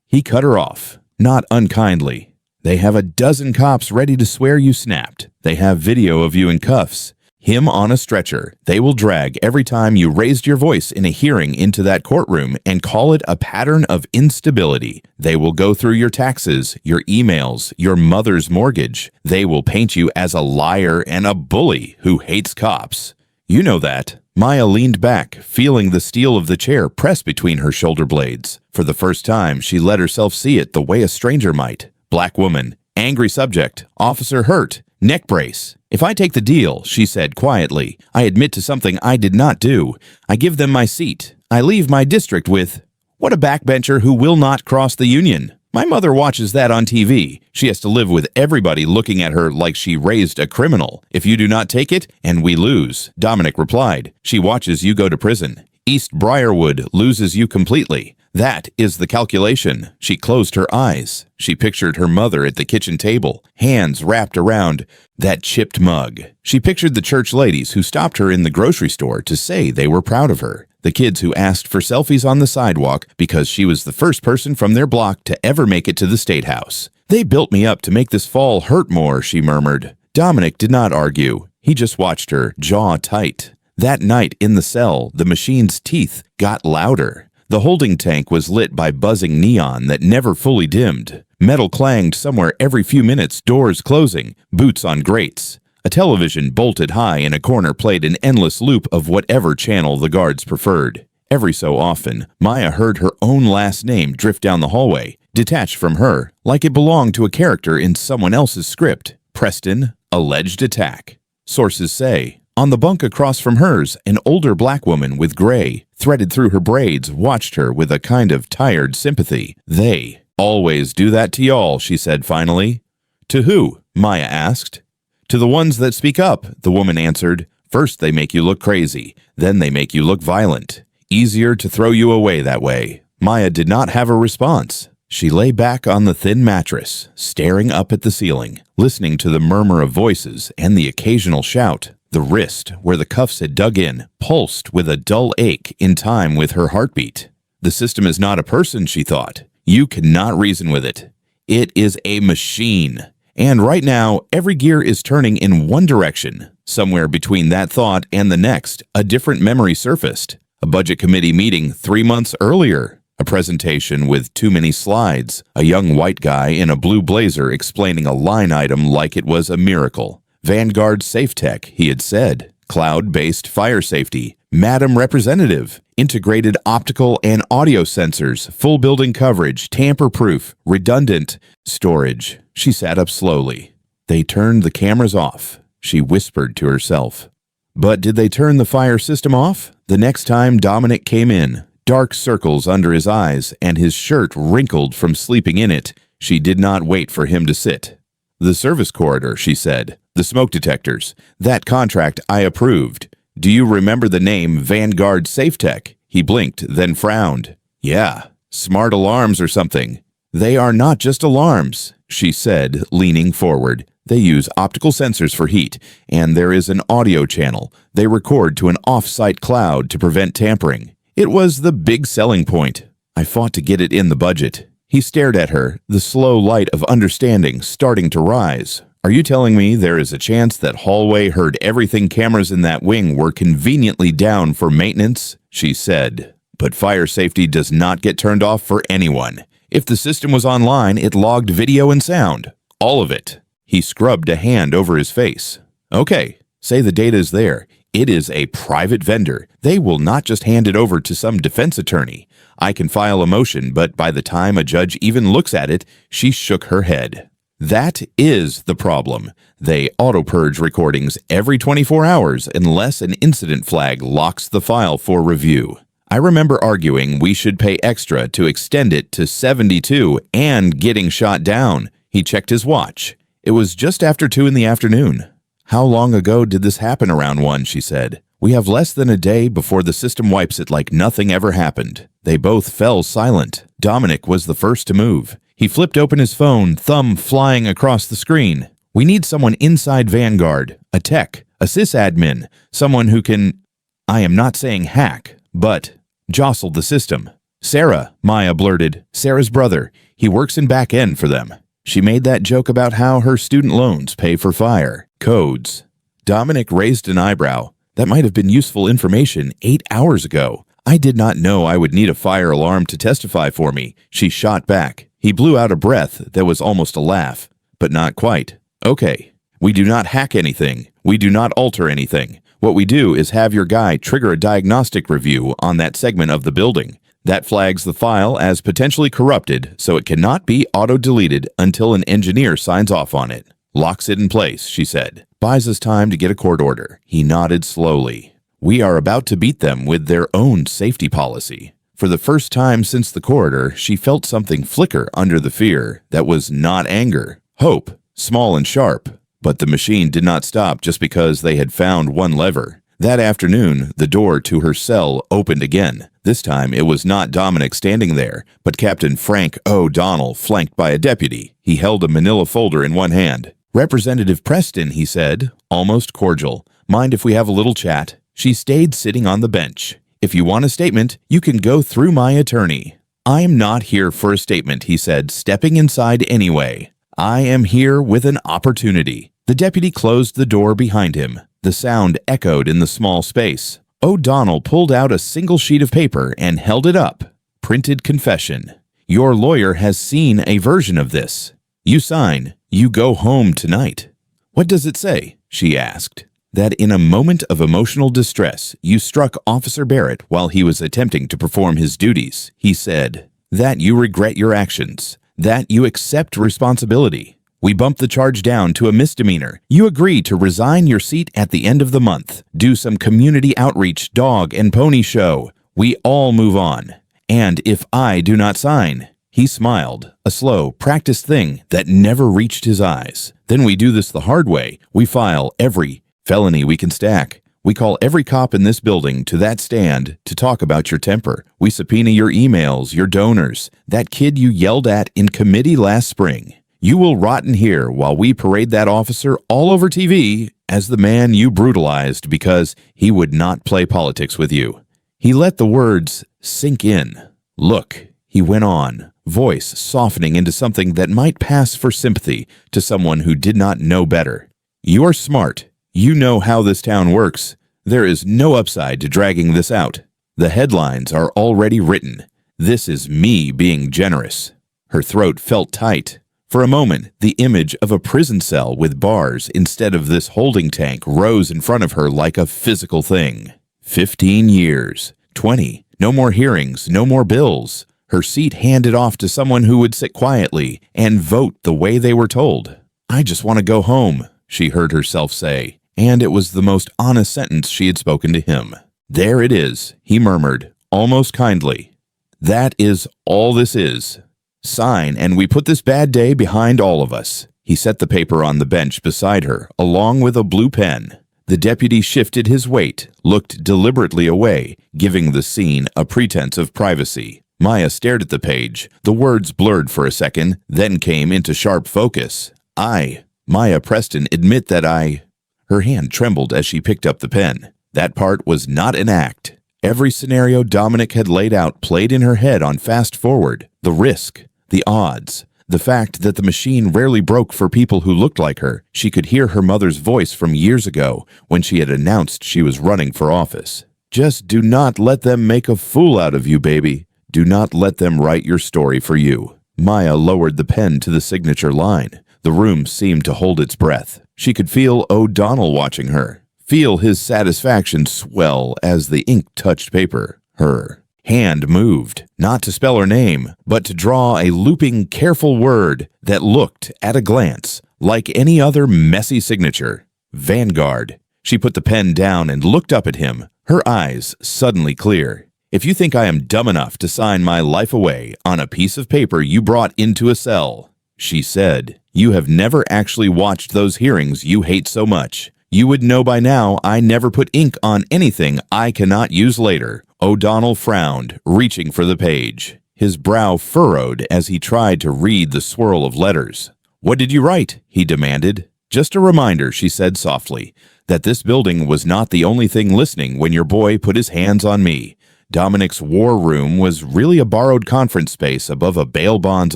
He cut her off, not unkindly. "They have a dozen cops ready to swear you snapped. They have video of you in cuffs. Him on a stretcher. They will drag every time you raised your voice in a hearing into that courtroom and call it a pattern of instability. They will go through your taxes, your emails, your mother's mortgage. They will paint you as a liar and a bully who hates cops. You know that." Maya leaned back, feeling the steel of the chair press between her shoulder blades. For the first time, she let herself see it the way a stranger might. Black woman, angry subject, officer hurt, neck brace. "If I take the deal," she said quietly, "I admit to something I did not do. I give them my seat. I leave my district with—" What a backbencher who will not cross the union. My mother watches that on TV. She has to live with everybody looking at her like she raised a criminal. "If you do not take it, and we lose," Dominic replied, "she watches you go to prison. East Briarwood loses you completely. That is the calculation. She closed her eyes. She pictured her mother at the kitchen table, hands wrapped around that chipped mug. She pictured the church ladies who stopped her in the grocery store to say they were proud of her. The kids who asked for selfies on the sidewalk because she was the first person from their block to ever make it to the State House. They built me up to make this fall hurt more, she murmured. Dominic did not argue. He just watched her, jaw tight. That night in the cell, the machine's teeth got louder. The holding tank was lit by buzzing neon that never fully dimmed. Metal clanged somewhere every few minutes, doors closing, boots on grates. A television bolted high in a corner played an endless loop of whatever channel the guards preferred. Every so often, Maya heard her own last name drift down the hallway, detached from her, like it belonged to a character in someone else's script. Preston, alleged attack. Sources say, on the bunk across from hers, an older black woman with gray, threaded through her braids, watched her with a kind of tired sympathy. They always do that to y'all, she said finally. To who? Maya asked. To the ones that speak up, the woman answered. First they make you look crazy, then they make you look violent. Easier to throw you away that way. Maya did not have a response. She lay back on the thin mattress, staring up at the ceiling, listening to the murmur of voices and the occasional shout. The wrist, where the cuffs had dug in, pulsed with a dull ache in time with her heartbeat. The system is not a person, she thought. You cannot reason with it. It is a machine. And right now, every gear is turning in one direction. Somewhere between that thought and the next, a different memory surfaced. A budget committee meeting 3 months earlier. A presentation with too many slides. A young white guy in a blue blazer explaining a line item like it was a miracle. Vanguard Safe Tech, he had said. Cloud-based fire safety. Madam Representative. Integrated optical and audio sensors. Full building coverage. Tamper-proof. Redundant. Storage. She sat up slowly. They turned the cameras off. She whispered to herself. But did they turn the fire system off? The next time Dominic came in, dark circles under his eyes and his shirt wrinkled from sleeping in it, she did not wait for him to sit. The service corridor, she said. The smoke detectors. That contract I approved. Do you remember the name Vanguard Safe Tech? He blinked, then frowned. Yeah, smart alarms or something. They are not just alarms, she said, leaning forward. They use optical sensors for heat, and there is an audio channel. They record to an off-site cloud to prevent tampering. It was the big selling point. I fought to get it in the budget. He stared at her, the slow light of understanding starting to rise. Are you telling me there is a chance that Hallway heard everything cameras in that wing were conveniently down for maintenance? She said. But fire safety does not get turned off for anyone. If the system was online, it logged video and sound. All of it. He scrubbed a hand over his face. Okay, say the data is there. It is a private vendor. They will not just hand it over to some defense attorney. I can file a motion, but by the time a judge even looks at it, she shook her head. That is the problem. They auto-purge recordings every 24 hours unless an incident flag locks the file for review. I remember arguing we should pay extra to extend it to 72 and getting shot down. He checked his watch. It was just after 2 in the afternoon. How long ago did this happen around 1, she said. We have less than a day before the system wipes it like nothing ever happened. They both fell silent. Dominic was the first to move. He flipped open his phone, thumb flying across the screen. We need someone inside Vanguard, a tech, a sysadmin, someone who can, I am not saying hack, but jostle the system. Sarah, Maya blurted. Sarah's brother. He works in back end for them. She made that joke about how her student loans pay for fire. Codes. Dominic raised an eyebrow. That might have been useful information 8 hours ago. I did not know I would need a fire alarm to testify for me. She shot back. He blew out a breath that was almost a laugh, but not quite. Okay, we do not hack anything. We do not alter anything. What we do is have your guy trigger a diagnostic review on that segment of the building. That flags the file as potentially corrupted, so it cannot be auto-deleted until an engineer signs off on it. Locks it in place, she said. Buys us time to get a court order. He nodded slowly. We are about to beat them with their own safety policy. For the first time since the corridor, she felt something flicker under the fear that was not anger. Hope, small and sharp. But the machine did not stop just because they had found one lever. That afternoon, the door to her cell opened again. This time, it was not Dominic standing there, but Captain Frank O'Donnell, flanked by a deputy. He held a manila folder in one hand. "Representative Preston," he said, almost cordial. "Mind if we have a little chat?" She stayed sitting on the bench. "If you want a statement, you can go through my attorney." "I'm not here for a statement," he said, stepping inside anyway. "I am here with an opportunity." The deputy closed the door behind him. The sound echoed in the small space. O'Donnell pulled out a single sheet of paper and held it up. Printed confession. "Your lawyer has seen a version of this. You sign. You go home tonight." "What does it say?" she asked. "That in a moment of emotional distress, you struck Officer Barrett while he was attempting to perform his duties," he said. "That you regret your actions. That you accept responsibility. We bumped the charge down to a misdemeanor. You agree to resign your seat at the end of the month, do some community outreach dog and pony show. We all move on. And if I do not sign," he smiled, a slow, practiced thing that never reached his eyes. "Then we do this the hard way. We file every felony we can stack. We call every cop in this building to that stand to talk about your temper. We subpoena your emails, your donors, that kid you yelled at in committee last spring. You will rot in here while we parade that officer all over TV as the man you brutalized because he would not play politics with you." He let the words sink in. "Look," he went on, voice softening into something that might pass for sympathy to someone who did not know better. "You are smart. You know how this town works. There is no upside to dragging this out. The headlines are already written. This is me being generous." Her throat felt tight. For a moment, the image of a prison cell with bars instead of this holding tank rose in front of her like a physical thing. 15 years. 20. No more hearings, no more bills. Her seat handed off to someone who would sit quietly and vote the way they were told. "I just want to go home," she heard herself say, and it was the most honest sentence she had spoken to him. "There it is," he murmured, almost kindly. "That is all this is. Sign, and we put this bad day behind all of us." He set the paper on the bench beside her, along with a blue pen. The deputy shifted his weight, looked deliberately away, giving the scene a pretense of privacy. Maya stared at the page. The words blurred for a second, then came into sharp focus. Maya Preston, admit that I... Her hand trembled as she picked up the pen. That part was not an act. Every scenario Dominic had laid out played in her head on fast forward. The risk. The odds, the fact that the machine rarely broke for people who looked like her. She could hear her mother's voice from years ago when she had announced she was running for office. "Just do not let them make a fool out of you, baby. Do not let them write your story for you." Maya lowered the pen to the signature line. The room seemed to hold its breath. She could feel O'Donnell watching her, feel his satisfaction swell as the ink touched paper. Her hand moved, not to spell her name, but to draw a looping, careful word that looked, at a glance, like any other messy signature. Vanguard. She put the pen down and looked up at him, her eyes suddenly clear. "If you think I am dumb enough to sign my life away on a piece of paper you brought into a cell," she said, "you have never actually watched those hearings you hate so much. You would know by now I never put ink on anything I cannot use later." O'Donnell frowned, reaching for the page. His brow furrowed as he tried to read the swirl of letters. "What did you write?" he demanded. "Just a reminder," she said softly, "that this building was not the only thing listening when your boy put his hands on me. Dominic's war room was really a borrowed conference space above a bail bonds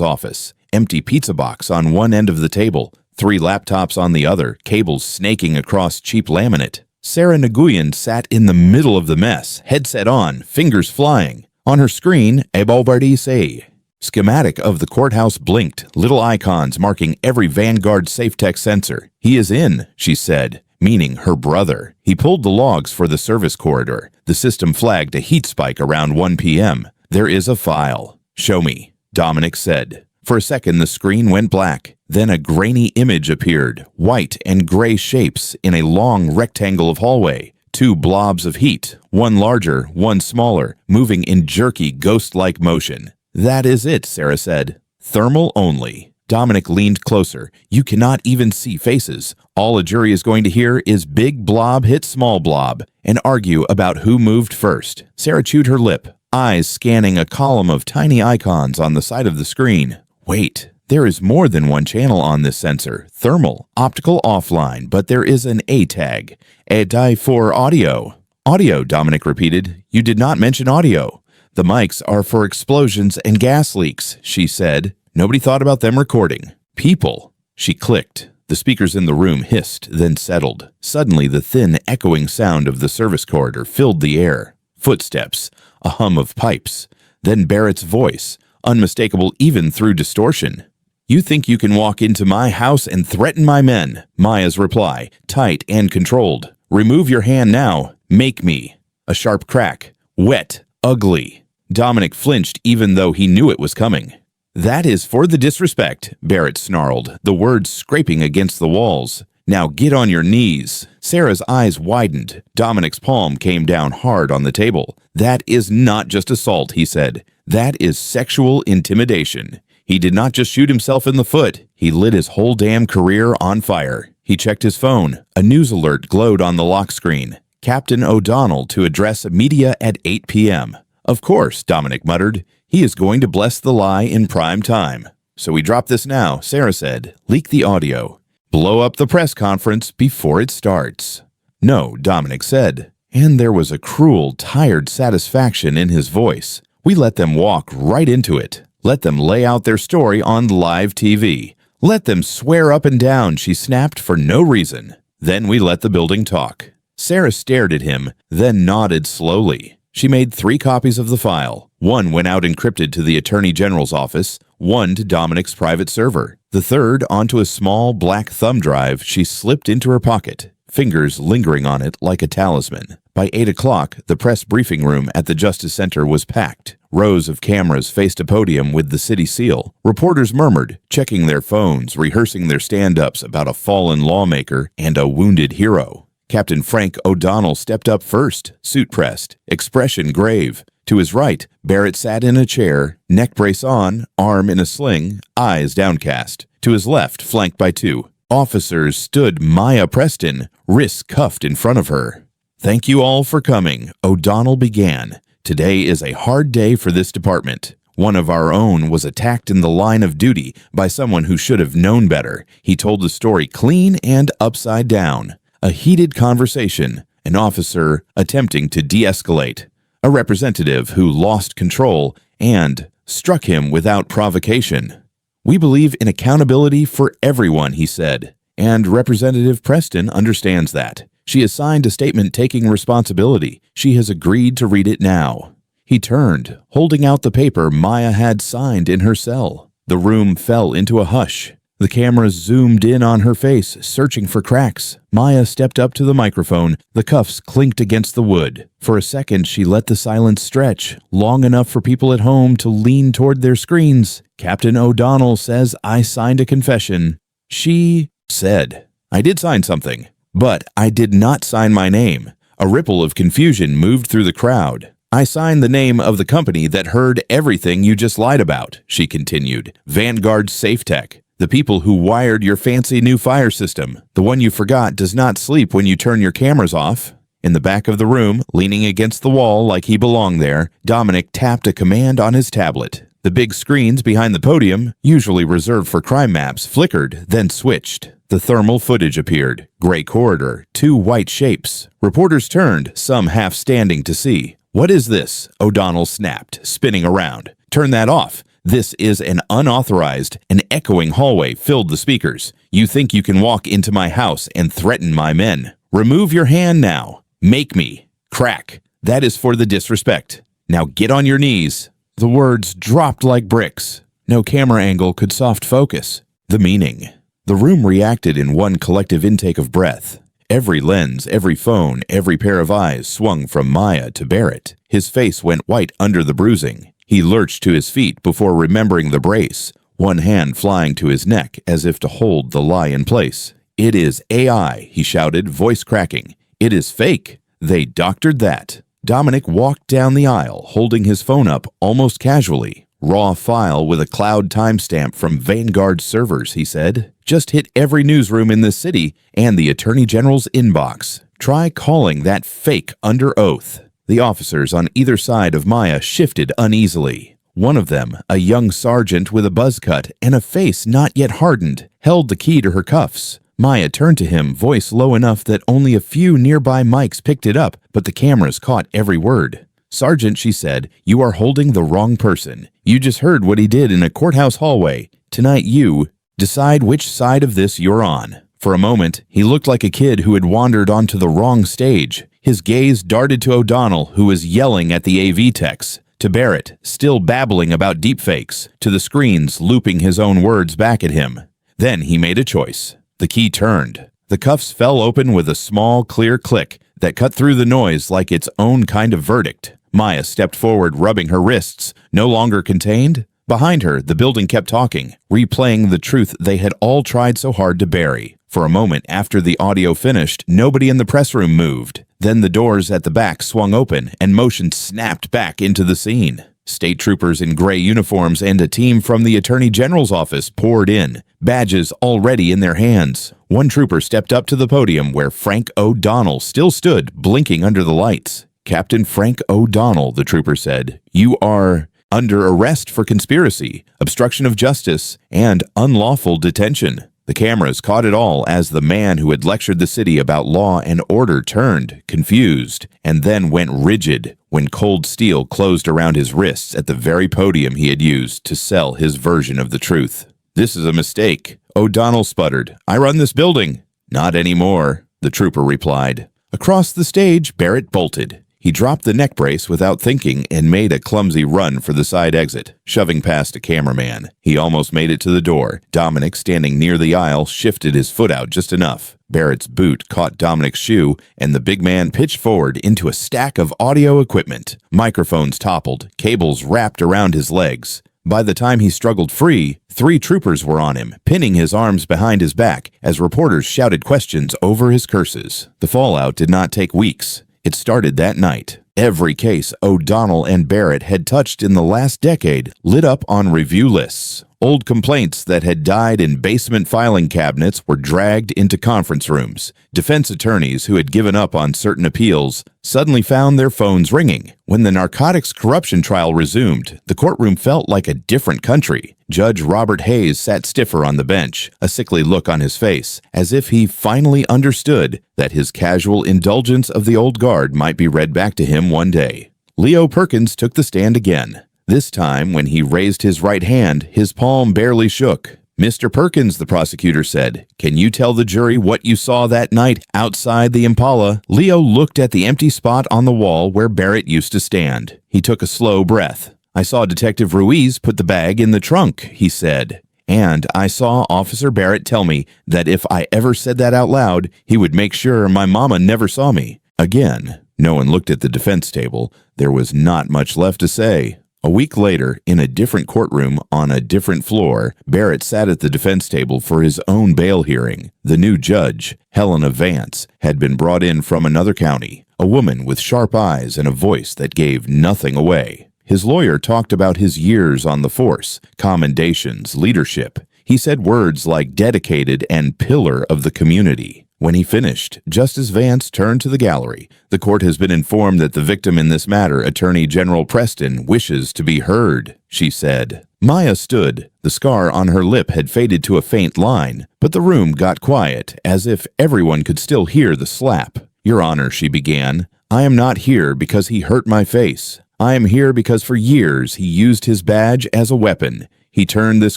office. Empty pizza box on one end of the table, 3 laptops on the other, cables snaking across cheap laminate. Sarah Nguyen sat in the middle of the mess, headset on, fingers flying. On her screen, a Bobardise. Schematic of the courthouse blinked, little icons marking every Vanguard SafeTech sensor. "He is in," she said, meaning her brother. He pulled the logs for the service corridor. The system flagged a heat spike around 1 p.m. "There is a file." "Show me," Dominic said. For a second, the screen went black. Then a grainy image appeared, white and gray shapes in a long rectangle of hallway. 2 blobs of heat, one larger, one smaller, moving in jerky, ghost-like motion. "That is it," Sarah said. "Thermal only." Dominic leaned closer. You cannot even see faces. All a jury is going to hear is big blob hit small blob and argue about who moved first. Sarah chewed her lip, eyes scanning a column of tiny icons on the side of the screen. Wait, there is more than one channel on this sensor. Thermal, optical offline, but there is an A tag. A die for audio. Audio, Dominic repeated. You did not mention audio. The mics are for explosions and gas leaks, she said. Nobody thought about them recording. People. She clicked. The speakers in the room hissed, then settled. Suddenly, the thin, echoing sound of the service corridor filled the air. Footsteps. A hum of pipes. Then Barrett's voice, unmistakable even through distortion. You think you can walk into my house and threaten my men? Maya's reply, tight and controlled. Remove your hand now. Make me. A sharp crack. Wet. Ugly. Dominic flinched even though he knew it was coming. That is for the disrespect, Barrett snarled, the words scraping against the walls. Now get on your knees. Sarah's eyes widened. Dominic's palm came down hard on the table. That is not just assault, he said. That is sexual intimidation. He did not just shoot himself in the foot. He lit his whole damn career on fire. He checked his phone. A news alert glowed on the lock screen. Captain O'Donnell to address media at 8 p.m. Of course, Dominic muttered. He is going to bless the lie in prime time. So we drop this now, Sarah said. Leak the audio. Blow up the press conference before it starts. No, Dominic said. And there was a cruel, tired satisfaction in his voice. We let them walk right into it. Let them lay out their story on live TV. Let them swear up and down, she snapped for no reason. Then we let the building talk. Sarah stared at him, then nodded slowly. She made 3 copies of the file. One went out encrypted to the Attorney General's office, one to Dominic's private server. The third onto a small black thumb drive she slipped into her pocket, fingers lingering on it like a talisman. By 8 o'clock, the press briefing room at the Justice Center was packed. Rows of cameras faced a podium with the city seal. Reporters murmured, checking their phones, rehearsing their stand-ups about a fallen lawmaker and a wounded hero. Captain Frank O'Donnell stepped up first, suit pressed, expression grave. To his right, Barrett sat in a chair, neck brace on, arm in a sling, eyes downcast. To his left, flanked by 2 officers, stood Maya Preston, wrists cuffed in front of her. Thank you all for coming, O'Donnell began. Today is a hard day for this department. One of our own was attacked in the line of duty by someone who should have known better. He told the story clean and upside down. A heated conversation, an officer attempting to de-escalate, a representative who lost control and struck him without provocation. We believe in accountability for everyone, he said, and Representative Preston understands that. She has signed a statement taking responsibility. She has agreed to read it now. He turned, holding out the paper Maya had signed in her cell. The room fell into a hush. The cameras zoomed in on her face, searching for cracks. Maya stepped up to the microphone. The cuffs clinked against the wood. For a second, she let the silence stretch, long enough for people at home to lean toward their screens. Captain O'Donnell says I signed a confession. She said, I did sign something, but I did not sign my name. A ripple of confusion moved through the crowd. I signed the name of the company that heard everything you just lied about, she continued. Vanguard SafeTech. The people who wired your fancy new fire system. The one you forgot does not sleep when you turn your cameras off. In the back of the room, leaning against the wall like he belonged there, Dominic tapped a command on his tablet. The big screens behind the podium, usually reserved for crime maps, flickered, then switched. The thermal footage appeared. Gray corridor, 2 white shapes. Reporters turned, some half standing to see. What is this? O'Donnell snapped, spinning around. Turn that off. This is an unauthorized, an echoing hallway filled the speakers. You think you can walk into my house and threaten my men. Remove your hand now. Make me. Crack. That is for the disrespect. Now get on your knees. The words dropped like bricks. No camera angle could soft focus. The meaning. The room reacted in one collective intake of breath. Every lens, every phone, every pair of eyes swung from Maya to Barrett. His face went white under the bruising. He lurched to his feet before remembering the brace, one hand flying to his neck as if to hold the lie in place. It is AI, he shouted, voice cracking. It is fake. They doctored that. Dominic walked down the aisle, holding his phone up almost casually. Raw file with a cloud timestamp from Vanguard servers, he said. Just hit every newsroom in this city and the Attorney General's inbox. Try calling that fake under oath. The officers on either side of Maya shifted uneasily. One of them, a young sergeant with a buzz cut and a face not yet hardened, held the key to her cuffs. Maya turned to him, voice low enough that only a few nearby mics picked it up, but the cameras caught every word. "Sergeant," she said, "you are holding the wrong person. You just heard what he did in a courthouse hallway. Tonight you decide which side of this you're on." For a moment, he looked like a kid who had wandered onto the wrong stage. His gaze darted to O'Donnell, who was yelling at the AV techs, to Barrett, still babbling about deepfakes, to the screens looping his own words back at him. Then he made a choice. The key turned. The cuffs fell open with a small, clear click that cut through the noise like its own kind of verdict. Maya stepped forward, rubbing her wrists, no longer contained. Behind her, the building kept talking, replaying the truth they had all tried so hard to bury. For a moment after the audio finished, nobody in the press room moved. Then the doors at the back swung open and motion snapped back into the scene. State troopers in gray uniforms and a team from the Attorney General's office poured in, badges already in their hands. One trooper stepped up to the podium where Frank O'Donnell still stood, blinking under the lights. "Captain Frank O'Donnell," the trooper said, "you are under arrest for conspiracy, obstruction of justice, and unlawful detention." The cameras caught it all as the man who had lectured the city about law and order turned, confused, and then went rigid when cold steel closed around his wrists at the very podium he had used to sell his version of the truth. "This is a mistake," O'Donnell sputtered. "I run this building." "Not anymore," the trooper replied. Across the stage, Barrett bolted. He dropped the neck brace without thinking and made a clumsy run for the side exit, shoving past a cameraman. He almost made it to the door. Dominic, standing near the aisle, shifted his foot out just enough. Barrett's boot caught Dominic's shoe, and the big man pitched forward into a stack of audio equipment. Microphones toppled, cables wrapped around his legs. By the time he struggled free, 3 troopers were on him, pinning his arms behind his back as reporters shouted questions over his curses. The fallout did not take weeks. It started that night. Every case O'Donnell and Barrett had touched in the last decade lit up on review lists. Old complaints that had died in basement filing cabinets were dragged into conference rooms. Defense attorneys who had given up on certain appeals suddenly found their phones ringing. When the narcotics corruption trial resumed, the courtroom felt like a different country. Judge Robert Hayes sat stiffer on the bench, a sickly look on his face, as if he finally understood that his casual indulgence of the old guard might be read back to him one day. Leo Perkins took the stand again. This time, when he raised his right hand, his palm barely shook. "Mr. Perkins," the prosecutor said, "can you tell the jury what you saw that night outside the Impala?" Leo looked at the empty spot on the wall where Barrett used to stand. He took a slow breath. "I saw Detective Ruiz put the bag in the trunk," he said. "And I saw Officer Barrett tell me that if I ever said that out loud, he would make sure my mama never saw me." Again, no one looked at the defense table. There was not much left to say. A week later, in a different courtroom on a different floor, Barrett sat at the defense table for his own bail hearing. The new judge, Helena Vance, had been brought in from another county, a woman with sharp eyes and a voice that gave nothing away. His lawyer talked about his years on the force, commendations, leadership. He said words like dedicated and pillar of the community. When he finished, Justice Vance turned to the gallery. "The court has been informed that the victim in this matter, Attorney General Preston, wishes to be heard," she said. Maya stood. The scar on her lip had faded to a faint line, but the room got quiet, as if everyone could still hear the slap. "Your Honor," she began, "I am not here because he hurt my face. I am here because for years he used his badge as a weapon. He turned this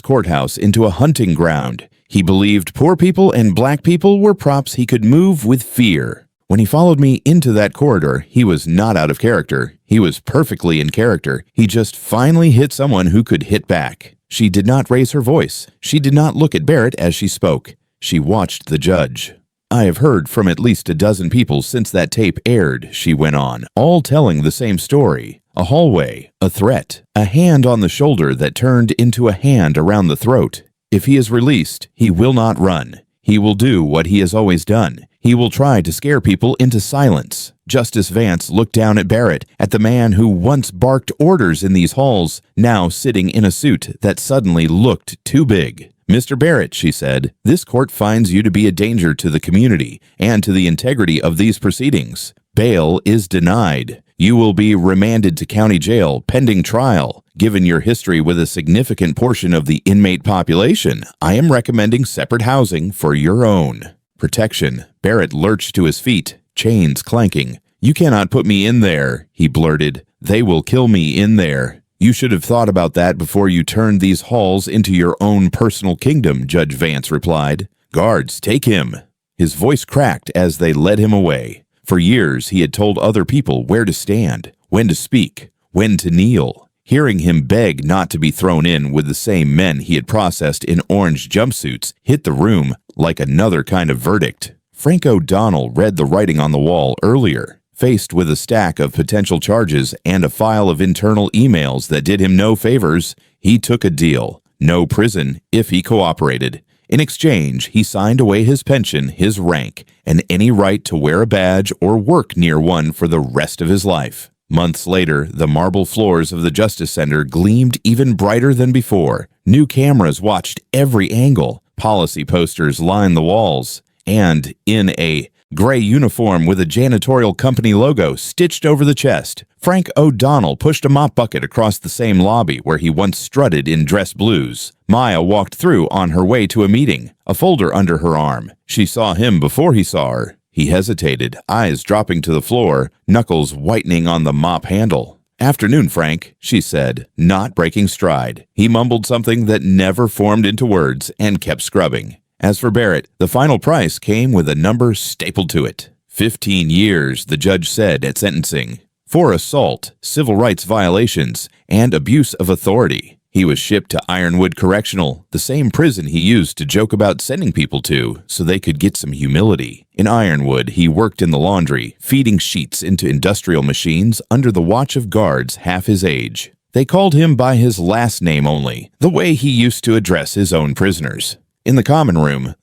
courthouse into a hunting ground. He believed poor people and black people were props he could move with fear. When he followed me into that corridor, he was not out of character. He was perfectly in character. He just finally hit someone who could hit back." She did not raise her voice. She did not look at Barrett as she spoke. She watched the judge. "I have heard from at least a dozen people since that tape aired," she went on, all telling the same story. A hallway, a threat, a hand on the shoulder that turned into a hand around the throat. If he is released, he will not run. He will do what he has always done. He will try to scare people into silence. Justice Vance looked down at Barrett, at the man who once barked orders in these halls, now sitting in a suit that suddenly looked too big. "Mr. Barrett," she said, "this court finds you to be a danger to the community and to the integrity of these proceedings. Bail is denied. You will be remanded to county jail pending trial. Given your history with a significant portion of the inmate population, I am recommending separate housing for your own protection." Barrett lurched to his feet, chains clanking. "You cannot put me in there," he blurted. "They will kill me in there." "You should have thought about that before you turned these halls into your own personal kingdom," Judge Vance replied. "Guards, take him." His voice cracked as they led him away. For years, he had told other people where to stand, when to speak, when to kneel. Hearing him beg not to be thrown in with the same men he had processed in orange jumpsuits hit the room like another kind of verdict. Frank O'Donnell read the writing on the wall earlier. Faced with a stack of potential charges and a file of internal emails that did him no favors, he took a deal. No prison if he cooperated. In exchange, he signed away his pension, his rank, and any right to wear a badge or work near one for the rest of his life. Months later, the marble floors of the Justice Center gleamed even brighter than before. New cameras watched every angle. Policy posters lined the walls. And in a gray uniform with a janitorial company logo stitched over the chest, Frank O'Donnell pushed a mop bucket across the same lobby where he once strutted in dress blues. Maya walked through on her way to a meeting, a folder under her arm. She saw him before he saw her. He hesitated, eyes dropping to the floor, knuckles whitening on the mop handle. "Afternoon, Frank," she said, not breaking stride. He mumbled something that never formed into words and kept scrubbing. As for Barrett, the final price came with a number stapled to it. 15 years, the judge said at sentencing, for assault, civil rights violations, and abuse of authority. He was shipped to Ironwood Correctional, the same prison he used to joke about sending people to so they could get some humility. In Ironwood, he worked in the laundry, feeding sheets into industrial machines under the watch of guards half his age. They called him by his last name only, the way he used to address his own prisoners. In the common room,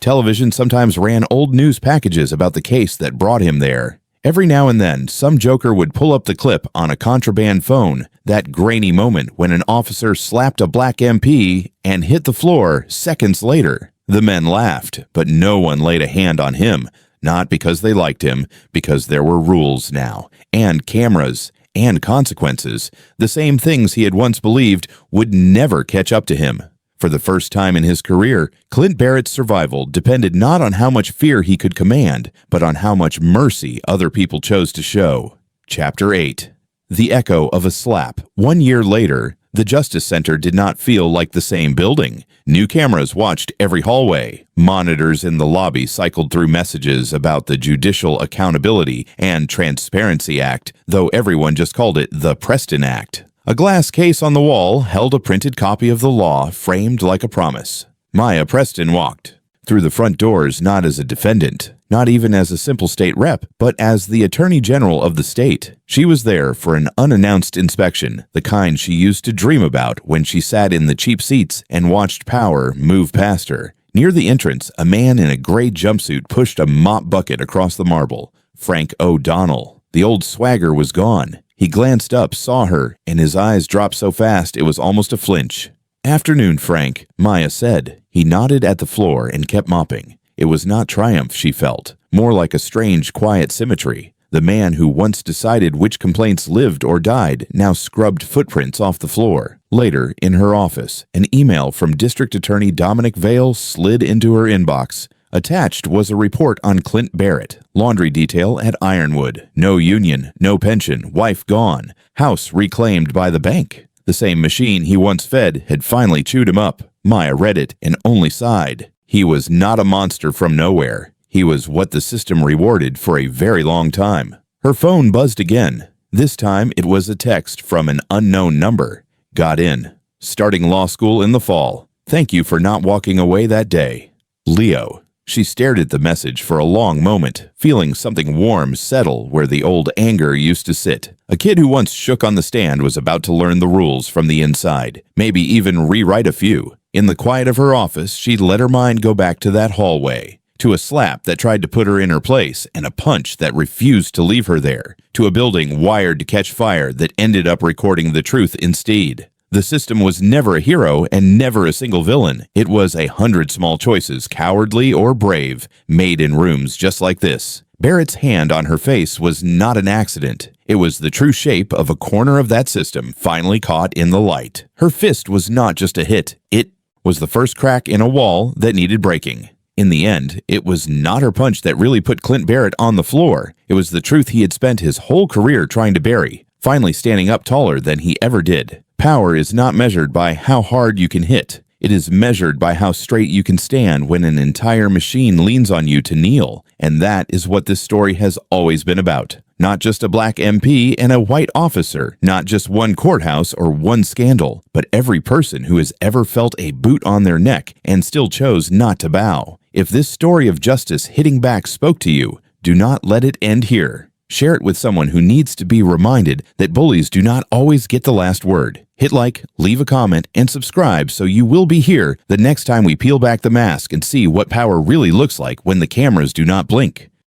television sometimes ran old news packages about the case that brought him there. Every now and then, some joker would pull up the clip on a contraband phone, that grainy moment when an officer slapped a black MP and hit the floor seconds later. The men laughed, but no one laid a hand on him, not because they liked him, because there were rules now, and cameras, and consequences, the same things he had once believed would never catch up to him. For the first time in his career, Clint Barrett's survival depended not on how much fear he could command, but on how much mercy other people chose to show. Chapter 8. The echo of a slap. 1 year later, the Justice Center did not feel like the same building. New cameras watched every hallway. Monitors in the lobby cycled through messages about the Judicial Accountability and Transparency Act, though everyone just called it the Preston Act. A glass case on the wall held a printed copy of the law framed like a promise. Maya Preston walked through the front doors not as a defendant, not even as a simple state rep, but as the Attorney General of the state. She was there for an unannounced inspection, the kind she used to dream about when she sat in the cheap seats and watched power move past her. Near the entrance, a man in a gray jumpsuit pushed a mop bucket across the marble. Frank O'Donnell. The old swagger was gone. He glanced up, saw her, and his eyes dropped so fast it was almost a flinch. "Afternoon, Frank," Maya said. He nodded at the floor and kept mopping. It was not triumph, she felt, more like a strange, quiet symmetry. The man who once decided which complaints lived or died now scrubbed footprints off the floor. Later, in her office, an email from District Attorney Dominic Vale slid into her inbox. Attached was a report on Clint Barrett. Laundry detail at Ironwood. No union, no pension, wife gone. House reclaimed by the bank. The same machine he once fed had finally chewed him up. Maya read it and only sighed. He was not a monster from nowhere. He was what the system rewarded for a very long time. Her phone buzzed again. This time it was a text from an unknown number. Got in. Starting law school in the fall. Thank you for not walking away that day. Leo. She stared at the message for a long moment, feeling something warm settle where the old anger used to sit. A kid who once shook on the stand was about to learn the rules from the inside, maybe even rewrite a few. In the quiet of her office, she let her mind go back to that hallway. to a slap that tried to put her in her place and a punch that refused to leave her there, to a building wired to catch fire that ended up recording the truth instead. The system was never a hero and never a single villain. It was 100 small choices, cowardly or brave, made in rooms just like this. Barrett's hand on her face was not an accident. It was the true shape of a corner of that system finally caught in the light. Her fist was not just a hit. It was the first crack in a wall that needed breaking. In the end, it was not her punch that really put Clint Barrett on the floor. It was the truth he had spent his whole career trying to bury, finally standing up taller than he ever did. Power is not measured by how hard you can hit. It is measured by how straight you can stand when an entire machine leans on you to kneel. And that is what this story has always been about. Not just a black MP and a white officer, not just one courthouse or one scandal, but every person who has ever felt a boot on their neck and still chose not to bow. If this story of justice hitting back spoke to you, do not let it end here. Share it with someone who needs to be reminded that bullies do not always get the last word. Hit like, leave a comment, and subscribe so you will be here the next time we peel back the mask and see what power really looks like when the cameras do not blink.